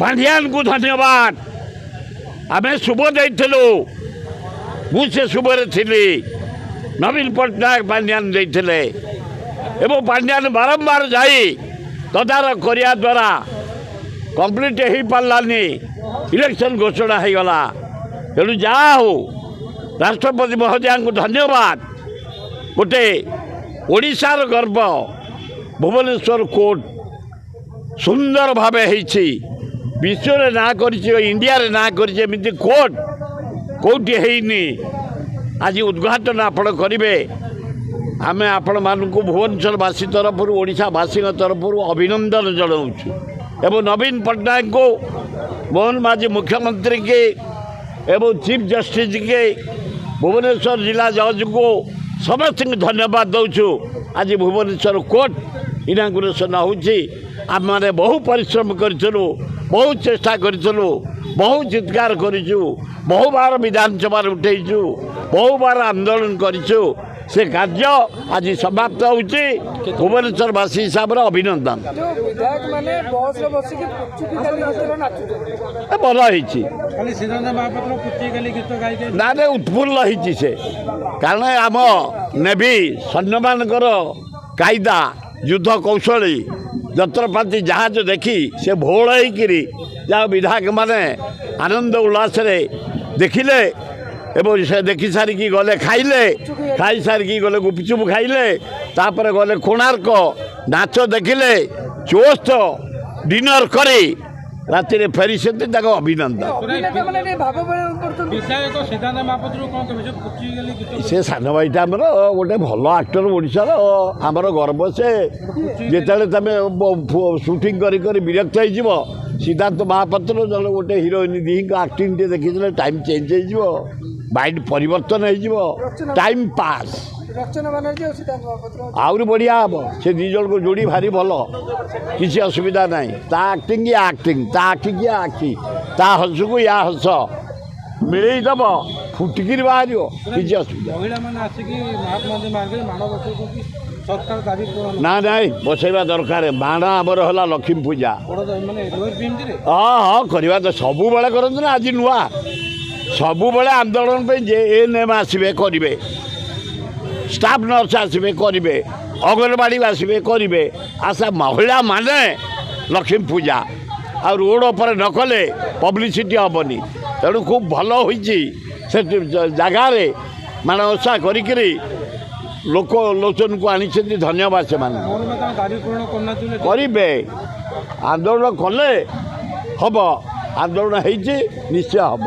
पांड्यान को धन्यवाद आम शुभ देलु मुझे शुभ थी नवीन पट्टनायक पांड्यान देते एवं पांड्यान बारंबार जाई तदारख करने द्वारा कंप्लीट हो पारानी इलेक्शन घोषणा हो गला तेणु जहा हो राष्ट्रपति महोदय को धन्यवाद गोटे ओडिशार गर्व भुवनेश्वर कोर्ट सुंदर भाव विश्व ना कर इंडिया रे ना करमती कोर्ट कौटी है आज उद्घाटन आपण करेंगे आम आपण मानक भुवनेश्वरवासी तरफ ओडिशावासी तरफ अभिनंदन जनाऊँ एवं नवीन पट्टनायक को मोहन माझी मुख्यमंत्री के एवं चीफ जस्टिस के भुवनेश्वर जिला जज को समस्त धन्यवाद दौचु आज भुवनेश्वर कोर्ट इनागुरेसन आम मैंने बहु परिश्रम करूँ बहुत चेष्टा करूँ बहु चित्कार करूँ बहु बार विधानसभा उठेचु बहु बार आंदोलन करूँ से कार्य आज समाप्त होती भुवनेश्वरवासी हिसाब से अभिनंदन भल ना उत्फुल्ल होती से कारण आम नेवी सैन्य मानकर कायदा युद्ध कौशली जत्रपाती जहाज देखी से भोल जहाँ विधायक माने आनंद उल्लास देखिले एवं से देखी सारिकी गले खाइले खाई सारिकी गले गुपचुप खाइले तापर गले कोणार्क नाच देखिले चोस्त डिनर करे राति फेरी से अभिनंदन से सान भाईटा आमर गोटे भल आक्टर ओडार आमर गर्व से जिते तुम सुटिंग कर विरक्त हो सिद्धार्थ महापात्र जन गोटे हिरोइन दी आक्टिंग देखी टाइम चेंज हो माइंड परिवर्तन हो टाइम पास आउरी बढ़िया हम से दी जन को जोड़ी भारी भल किसी असुविधा नहीं ता आक्टिंग या आक्टिंग ता आखि की आखि ता हस को या हस मिले दब फुटिकी बाहर किसी असुविधा ना नहीं बसैवा दरकार बाण आमर है लक्ष्मी पूजा हाँ हाँ करवा तो सब बेले करते ना आज नुआ सब बेले आंदोलन पे जे एएनएम आसबे करेंगे स्टाफ नर्स आसबे करेंगे अंगनवाड़ी आसबे करेंगे आशा महिला माने लक्ष्मी पूजा आ रोड पर न कले पब्लिसिटी हेनी तेणु खूब भल हो जगार मान ओषा करी लोक लोचन को आनी धन्यवाद से करेंगे आंदोलन कले हम आंदोलन हो निश्चय हम